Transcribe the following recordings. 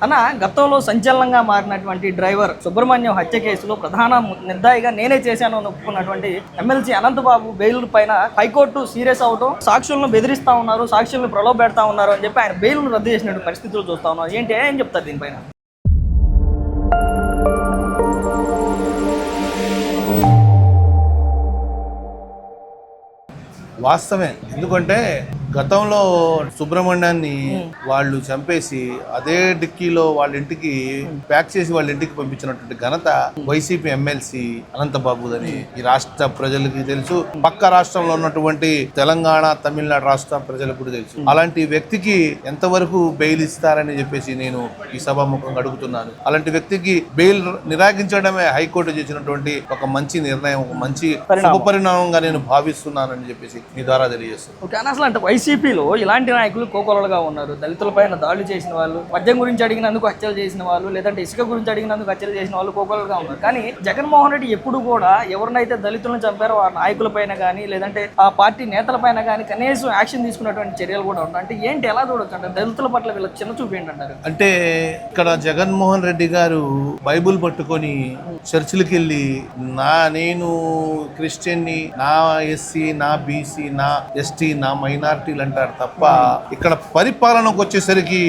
అన్న గతంలో సంచలనంగా మారినటువంటి డ్రైవర్ సుబ్రహ్మణ్యం హత్య కేసులో ప్రధాన నిర్దాయిగా నేనే చేశాను అని ఒప్పుకున్నటువంటి ఎమ్మెల్సీ అనంతబాబు బెయిల్ పైన హైకోర్టు సీరియస్ అవడం, సాక్షులను బెదిరిస్తా ఉన్నారు, సాక్షులను ప్రలోభపెడతా ఉన్నారు అని చెప్పి ఆయన బెయిల్ను రద్దు చేసినటువంటి పరిస్థితులు చూస్తా ఉన్నారు. ఏంటి ఏం చెప్తారు దీనిపైన? వాస్తవమే. ఎందుకంటే గతంలో సుబ్రహ్మణ్యాన్ని వాళ్ళు చంపేసి అదే డిక్కీలో వాళ్ళ ఇంటికి ప్యాక్ చేసి వాళ్ళ ఇంటికి పంపించినటువంటి ఘనత వైసీపీ ఎమ్మెల్సీ అనంతబాబుదని ఈ రాష్ట్ర ప్రజలకి తెలుసు, పక్క రాష్ట్రంలో ఉన్నటువంటి తెలంగాణ, తమిళనాడు రాష్ట్ర ప్రజలకు కూడా తెలుసు. అలాంటి వ్యక్తికి ఎంతవరకు బెయిల్ ఇస్తారని చెప్పేసి నేను ఈ సభాముఖంగా అడుగుతున్నాను. అలాంటి వ్యక్తికి బెయిల్ నిరాకరించడమే హైకోర్టు చేసినటువంటి ఒక మంచి నిర్ణయం, ఒక మంచి శుభపరిణామంగా నేను భావిస్తున్నానని చెప్పేసి మీ ద్వారా తెలియజేస్తాను. వైసీపీలో ఇలాంటి నాయకులు కోకొలలుగా ఉన్నారు. దళితులపైన దాడులు చేసిన వాళ్ళు, మద్యం గురించి అడిగినందుకు హత్యలు చేసిన వాళ్ళు, లేదంటే ఇసుక గురించి అడిగినందుకు హత్యలు చేసిన వాళ్ళు కోకొలలుగా ఉన్నారు. కానీ జగన్మోహన్ రెడ్డి ఎప్పుడు కూడా ఎవరినైతే దళితులను చంపారో ఆ నాయకులపైన కానీ, లేదంటే ఆ పార్టీ నేతలపైన కానీ కనీసం యాక్షన్ తీసుకున్నటువంటి చర్యలు కూడా ఉన్నాయి. అంటే ఏంటి, ఎలా చూడొచ్చు అంటే దళితుల పట్ల వీళ్ళకి చిన్న చూపు ఏంటంటారు? అంటే ఇక్కడ జగన్మోహన్ రెడ్డి గారు బైబుల్ పట్టుకొని చర్చిలకు వెళ్ళి నేను క్రిస్టియన్ని, నా ఎస్సీ, నా బీసీ, నా ఎస్టీ, నా మైనారిటీలు అంటారు తప్ప ఇక్కడ పరిపాలనకు వచ్చేసరికి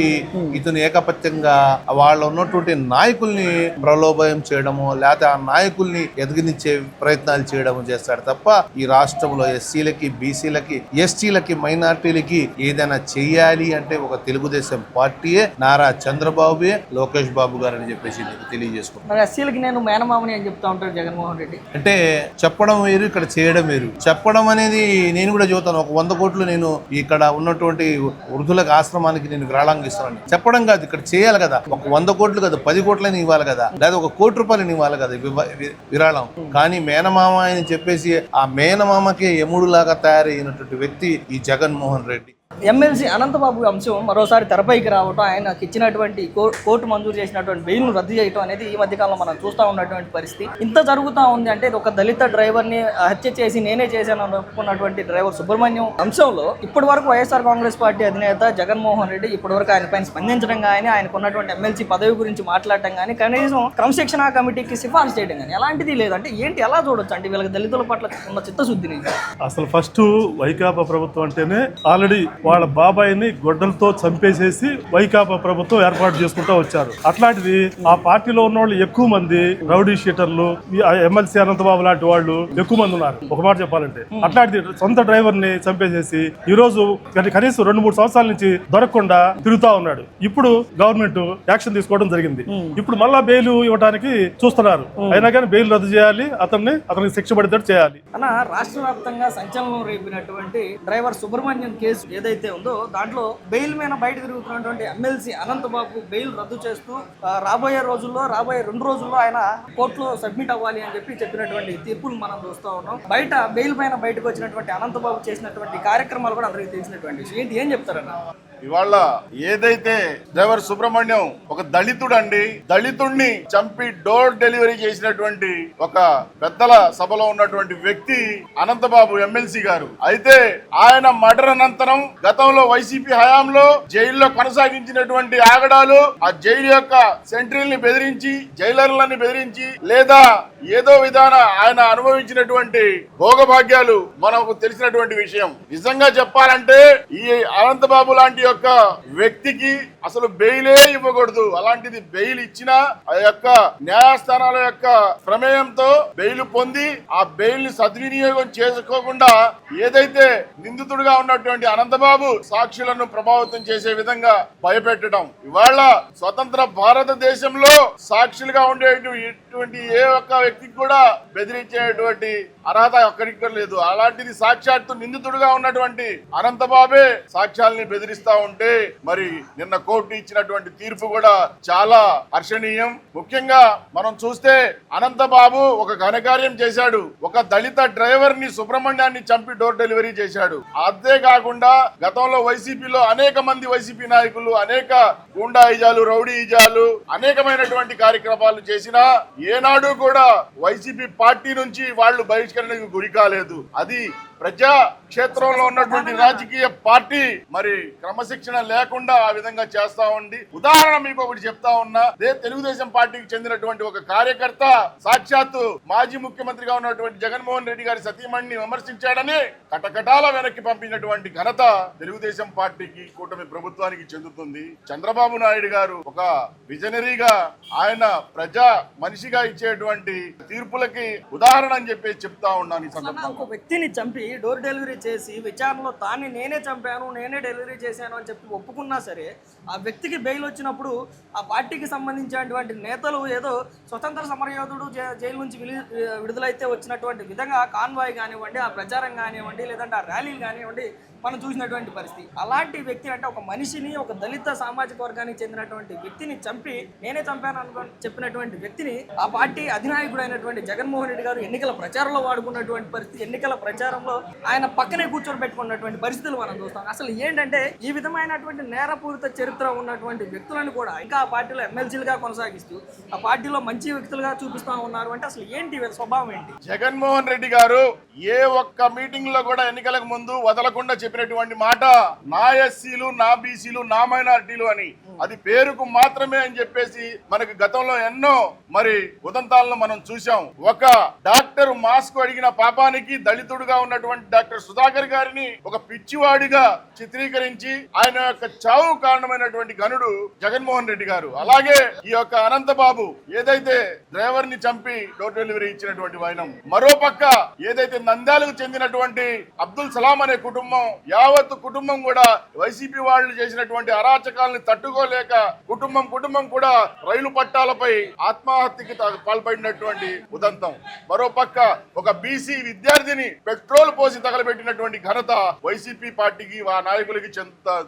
ఇతను ఏకపత్యంగా వాళ్ళ ఉన్నటువంటి నాయకుల్ని ప్రలోభయం చేయడము, లేకపోతే ఆ నాయకుల్ని ఎదిగించే ప్రయత్నాలు చేయడము చేస్తాడు తప్ప ఈ రాష్ట్రంలో ఎస్సీలకి, బీసీలకి, ఎస్టీలకి, మైనారిటీలకి ఏదైనా చెయ్యాలి అంటే ఒక తెలుగుదేశం పార్టీయే, నారా చంద్రబాబుయే, లోకేష్ బాబు గారు అని చెప్పేసి తెలియజేసుకుంటాను. ఎస్సీలకి నేను మేనమామని అని చెప్తా ఉంటాడు జగన్మోహన్ రెడ్డి. అంటే చెప్పడం వేరు, ఇక్కడ చేయడం వేరు. చెప్పడం అనేది నేను కూడా చెబుతాను, ఒక 100 కోట్లు నేను ఇక్కడ ఉన్నటువంటి వృద్ధులకు ఆశ్రమానికి నేను విరాళంగా ఇస్తానని చెప్పడం కాదు, ఇక్కడ చేయాలి కదా. ఒక 100 కోట్లు కదా, 10 కోట్లని ఇవ్వాలి కదా, లేదా ఒక 1 కోటి రూపాయలని ఇవ్వాలి కదా విరాళం. కానీ మేనమామ అని చెప్పేసి ఆ మేనమామకే యముడులాగా తయారైనటువంటి వ్యక్తి ఈ జగన్మోహన్ రెడ్డి. ఎమ్మెల్సీ అనంతబాబు అంశం మరోసారి తెరపైకి రావటం, ఆయనకు ఇచ్చినటువంటి కోర్టు మంజూరు చేసినటువంటి బెయిల్ను రద్దు చేయటం అనేది ఈ మధ్యకాలంలో మనం చూస్తూ ఉన్నటువంటి పరిస్థితి. ఇంత జరుగుతూ ఉంది అంటే ఒక దళిత డ్రైవర్ని హత్య చేసి నేనే చేశాను అనుకున్నటువంటి డ్రైవర్ సుబ్రహ్మణ్యం అంశంలో ఇప్పటి వరకు వైఎస్ఆర్ కాంగ్రెస్ పార్టీ అధినేత జగన్మోహన్ రెడ్డి ఇప్పటి వరకు ఆయన పైన స్పందించడం కానీ, ఆయనకు ఉన్నటువంటి ఎమ్మెల్సీ పదవి గురించి మాట్లాడటం కానీ, కనీసం క్రమశిక్షణ కమిటీకి సిఫార్సు చేయడం కానీ ఎలాంటిది లేదంటే ఏంటి, ఎలా చూడొచ్చు అంటే వీళ్ళకి దళితుల పట్ల ఉన్న చిత్తశుద్ధిని? అసలు ఫస్ట్ వైకాపా ప్రభుత్వం అంటేనే ఆల్రెడీ వాళ్ళ బాబాయిని గొడ్డలతో చంపేసేసి వైకాపా ప్రభుత్వం ఏర్పాటు చేసుకుంటూ వచ్చారు. అట్లాంటిది ఆ పార్టీలో ఉన్న వాళ్ళు ఎక్కువ మంది రౌడీ షీటర్లు, ఎమ్మెల్సీ అనంతబాబు లాంటి వాళ్ళు ఎక్కువ మంది ఉన్నారు. ఒక మాట చెప్పాలంటే అట్లాంటిది సొంత డ్రైవర్ ని చంపేసేసి ఈ రోజు కనీసం 2-3 సంవత్సరాల నుంచి దొరకకుండా తిరుగుతా ఉన్నాడు. ఇప్పుడు గవర్నమెంట్ యాక్షన్ తీసుకోవడం జరిగింది. ఇప్పుడు మళ్ళా బెయిల్ ఇవ్వడానికి చూస్తున్నారు. అయినా కానీ బెయిల్ రద్దు చేయాలి, అతనికి శిక్ష పడేటట్టు చేయాలి. అన్న, రాష్ట్ర వ్యాప్తంగా సంచలనం రేపినటువంటి డ్రైవర్ సుబ్రహ్మణ్యం కేసు ఏదైతే ఉందో దాంట్లో బెయిల్ మీద బయట తిరుగుతున్నటువంటి ఎమ్మెల్సీ అనంతబాబు బెయిల్ రద్దు చేస్తూ రాబోయే 2 రోజుల్లో ఆయన కోర్టులో సబ్మిట్ అవ్వాలి అని చెప్పినటువంటి తీర్పులు మనం చూస్తూ ఉన్నాం. బయట బెయిల్ పైన బయటకు వచ్చినటువంటి అనంతబాబు చేసినటువంటి కార్యక్రమాలు కూడా అందరికీ తెలిసినటువంటి విషయం. ఏం చెప్తారన్న? ఇవాళ ఏదైతే డ్రైవర్ సుబ్రహ్మణ్యం ఒక దళితుడండి, దళితుడిని చంపి డోర్ డెలివరీ చేసినటువంటి ఒక పెద్దల సభలో ఉన్నటువంటి వ్యక్తి అనంతబాబు ఎమ్మెల్సీ గారు. అయితే ఆయన మర్డర్ అనంతరం గతంలో వైసీపీ హయాంలో జైల్లో కొనసాగించినటువంటి ఆగడాలు, ఆ జైలు యొక్క సెంట్రీల్ని బెదిరించి, జైలర్లని బెదిరించి, లేదా ఏదో విధాన ఆయన అనుభవించినటువంటి భోగభాగ్యాలు మనకు తెలిసినటువంటి విషయం. నిజంగా చెప్పాలంటే ఈ అనంతబాబు లాంటి యొక్క వ్యక్తికి అసలు బెయిలే ఇవ్వకూడదు. అలాంటిది బెయిల్ ఇచ్చినా ఆ యొక్క న్యాయస్థానాల యొక్క ప్రమేయంతో బెయిల్ పొంది ఆ బెయిల్ ని సద్వినియోగం చేసుకోకుండా ఏదైతే నిందితుడిగా ఉన్నటువంటి అనంతబాబు సాక్షులను ప్రభావితం చేసే విధంగా భయపెట్టడం, ఇవాళ స్వతంత్ర భారతదేశంలో సాక్షులుగా ఉండేటువంటి ఏ ఒక్క వ్యక్తికి కూడా బెదిరించేటువంటి అర్హత ఒక్కరికి లేదు. అలాంటిది సాక్షాత్తు నిందితుడిగా ఉన్నటువంటి అనంతబాబే సాక్ష్యాలని బెదిరిస్తా ఉంటే మరి నిన్న కోర్టు ఇచ్చినటువంటి తీర్పు కూడా చాలా హర్షణీయం. ముఖ్యంగా మనం చూస్తే అనంతబాబు ఒక ఘనకార్యం చేశాడు. ఒక దళిత డ్రైవర్ ని, సుబ్రహ్మణ్యాన్ని చంపి డోర్ డెలివరీ చేశాడు. అదే కాకుండా గతంలో వైసీపీలో అనేక మంది వైసీపీ నాయకులు అనేక గుండా ఈజాలు, రౌడీ ఈజాలు, అనేకమైనటువంటి కార్యక్రమాలు చేసినా ఏనాడు కూడా వైసీపీ పార్టీ నుంచి వాళ్ళు బహిష్కరణకు గురి కాలేదు. అది ప్రజా క్షేత్రంలో ఉన్నటువంటి రాజకీయ పార్టీ మరి క్రమశిక్షణ లేకుండా ఆ విధంగా చేస్తా ఉంది. ఉదాహరణ మీకు ఒకటి చెప్తా ఉన్నా. తెలుగుదేశం పార్టీకి చెందినటువంటి ఒక కార్యకర్త సాక్షాత్తు మాజీ ముఖ్యమంత్రిగా ఉన్నటువంటి జగన్మోహన్ రెడ్డి గారి సతీమణిని విమర్శించాడని కటకటాల వెనక్కి పంపినటువంటి ఘనత తెలుగుదేశం పార్టీకి, కూటమి ప్రభుత్వానికి చెందుతుంది. చంద్రబాబు నాయుడు గారు ఒక విజనరీగా ఆయన ప్రజా మనిషిగా ఇచ్చేటువంటి తీర్పులకి ఉదాహరణ అని చెప్పేసి చెప్తా ఉన్నాను. ఈ సందర్భంగా ఒక వ్యక్తిని చంపి డోర్ డెలివరీ చేసి విచారణలో నేనే చంపాను, నేనే డెలివరీ చేశాను అని చెప్పి ఒప్పుకున్నా సరే ఆ వ్యక్తికి బెయిల్ వచ్చినప్పుడు ఆ పార్టీకి సంబంధించినటువంటి నేతలు ఏదో స్వతంత్ర సమరయోధుడు జైలు నుంచి విడుదలైతే వచ్చినటువంటి విధంగా కాన్వాయ్ కానివ్వండి, ఆ ప్రచారం కానివ్వండి, లేదంటే ఆ ర్యాలీలు కానివ్వండి మనం చూసినటువంటి పరిస్థితి. అలాంటి వ్యక్తి అంటే ఒక మనిషిని, ఒక దళిత సామాజిక వర్గానికి చెందినటువంటి వ్యక్తిని చంపి నేనే చంపాను అనుకుని చెప్పినటువంటి వ్యక్తిని ఆ పార్టీ అధినాయకుడు అయినటువంటి జగన్మోహన్ రెడ్డి గారు ఎన్నికల ప్రచారంలో వాడుకున్నటువంటి పరిస్థితి, ఎన్నికల ప్రచారంలో ఆయన పక్కనే కూర్చొని పెట్టుకున్నటువంటి పరిస్థితులు మనం చూస్తాం. అసలు ఏంటంటే ఈ విధమైనటువంటి నేరపూరిత చరిత్ర ఉన్నటువంటి వ్యక్తులను కూడా ఇంకా ఆ పార్టీలో ఎమ్మెల్సీలుగా కొనసాగిస్తూ ఆ పార్టీలో మంచి వ్యక్తులుగా చూపిస్తా ఉన్నారు అంటే అసలు ఏంటి వీళ్ళ స్వభావం ఏంటి? జగన్మోహన్ రెడ్డి గారు ఏ ఒక్క మీటింగ్ లో కూడా ఎన్నికలకు ముందు వదలకుండా చెప్పినటువంటి మాట నా ఎస్సీలు, నా బీసీలు, నా మైనారిటీలు అని. అది పేరుకు మాత్రమే అని చెప్పేసి మనకి గతంలో ఎన్నో మరి ఉదంతాలను మనం చూసాం. ఒక డాక్టర్ మాస్క్ అడిగిన పాపానికి దళితుడుగా ఉన్నటువంటి డాక్టర్ సుధాకర్ గారిని ఒక పిచ్చివాడిగా చిత్రీకరించి ఆయన యొక్క చావు కారణమైనటువంటి గనుడు జగన్మోహన్ రెడ్డి గారు. అలాగే ఈ యొక్క అనంతబాబు ఏదైతే డ్రైవర్ ని చంపి డోర్ డెలివరీ ఇచ్చినటువంటి వైనం, మరో పక్క ఏదైతే నంద్యాలకు చెందినటువంటి అబ్దుల్ సలాం అనే కుటుంబం, యావత్ కుటుంబం కూడా వైసీపీ వాళ్ళు చేసినటువంటి అరాచకాలను తట్టుకోలేక కుటుంబం కూడా రైలు పట్టాలపై ఆత్మహత్యకి పాల్పడినటువంటి ఉదంతం. మరో పక్క ఒక బీసీ విద్యార్థిని పెట్రోల్ పోసి తగలబెట్టినటువంటి ఘనత వైసీపీ పార్టీకి, ఆ నాయకులకి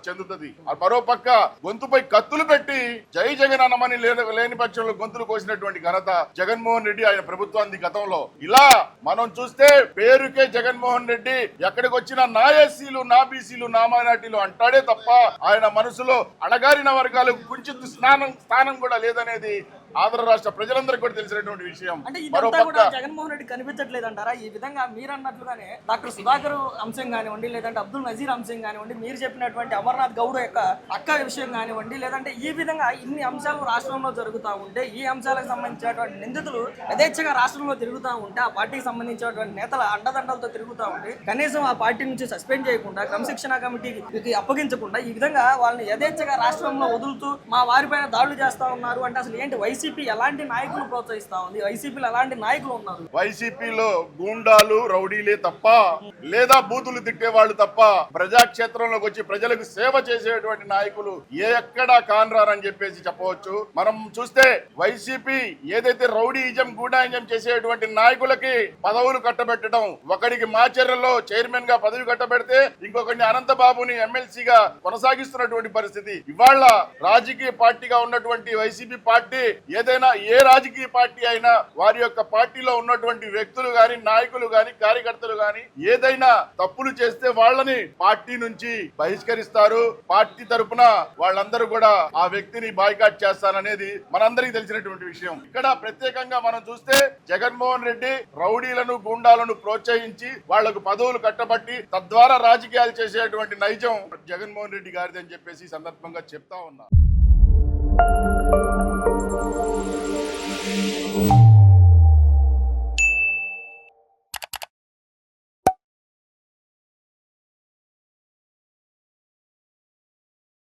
చెందుతుంది. మరో పక్క గొంతుపై కత్తులు పెట్టి జై జగన్ అన్నమని లేని పక్షంలో గొంతులు కోసినటువంటి ఘనత జగన్మోహన్ రెడ్డి ఆయన ప్రభుత్వానికి గతంలో. ఇలా మనం చూస్తే పేరుకే జగన్మోహన్ రెడ్డి ఎక్కడికి వచ్చినా నా ఎస్సీలు, నా బీసీలు, నా మైనార్టీలు అంటాడే తప్ప ఆయన మనసులో అణగారిన వర్గాలకు కుంచిత స్థానం కూడా లేదనేది ఆంధ్ర రాష్ట్ర ప్రజలందరికీ కూడా తెలిసినటువంటి విషయం. అంటే ఇదంతా కూడా జగన్మోహన్ రెడ్డి కనిపించట్లేదు అంటారా? ఈ విధంగా మీరు అన్నట్లుగానే డాక్టర్ సుధాకర్ అంశం కానివ్వండి, లేదంటే అబ్దుల్ నజీర్ అంశం కానివ్వండి, మీరు చెప్పినటువంటి అమర్నాథ్ గౌడ్ యొక్క అక్క విషయం కానివ్వండి, లేదంటే ఈ విధంగా ఇన్ని అంశాలు రాష్ట్రంలో జరుగుతూ ఉంటే ఈ అంశాలకు సంబంధించినటువంటి నిందితులు యథేచ్ఛగా రాష్ట్రంలో తిరుగుతూ ఉంటే ఆ పార్టీకి సంబంధించినటువంటి నేతల అండదండలతో తిరుగుతూ ఉంటే కనీసం ఆ పార్టీ నుంచి సస్పెండ్ చేయకుండా క్రమశిక్షణ కమిటీకి అప్పగించకుండా ఈ విధంగా వాళ్ళని యథేచ్ఛగా రాష్ట్రంలో వదులుతూ మా వారిపైన దాడులు చేస్తా ఉన్నారు అంటే అసలు ఏంటి? వైసీపీ ఎలాంటి నాయకులు ప్రోత్సహిస్తా ఉంది? వైసీపీలో ఎలాంటి నాయకులు ఉన్నారు? వైసీపీలో గూండాలు, రౌడీలే తప్ప, లేదా బూతులు తిట్టేవాళ్ళు తప్ప ప్రజాక్షేత్రంలోకి వచ్చి ప్రజలకు సేవ చేసేటువంటి నాయకులు ఎక్కడా కానరారని చెప్పేసి చెప్పవచ్చు. మనం చూస్తే వైసీపీ ఏదైతే రౌడీయిజం, గూండాయిజం చేసేటువంటి నాయకులకి పదవులు కట్టబెట్టడం, ఒకడికి మాచర్లలో చైర్మన్ గా పదవి కట్టబెడితే ఇంకొకరిని అనంతబాబుని ఎమ్మెల్సీగా కొనసాగిస్తున్నటువంటి పరిస్థితి. ఇవాళ రాజకీయ పార్టీగా ఉన్నటువంటి వైసీపీ పార్టీ ఏదైనా ఏ రాజకీయ పార్టీ అయినా వారి యొక్క పార్టీలో ఉన్నటువంటి వ్యక్తులు గాని, నాయకులు గాని, కార్యకర్తలు గాని ఏదైనా తప్పులు చేస్తే వాళ్ళని పార్టీ నుంచి బహిష్కరిస్తారు. పార్టీ తరపున వాళ్ళందరూ కూడా ఆ వ్యక్తిని బాయ్కాట్ చేస్తారనేది మనందరికీ తెలిసినటువంటి విషయం. ఇక్కడ ప్రత్యేకంగా మనం చూస్తే జగన్మోహన్ రెడ్డి రౌడీలను, గూండాలను ప్రోత్సహించి వాళ్లకు పదవులు కట్టబట్టి తద్వారా రాజకీయాలు చేసేటువంటి నైజం జగన్మోహన్ రెడ్డి గారిది అని చెప్పేసి సందర్భంగా చెప్తా ఉన్నా.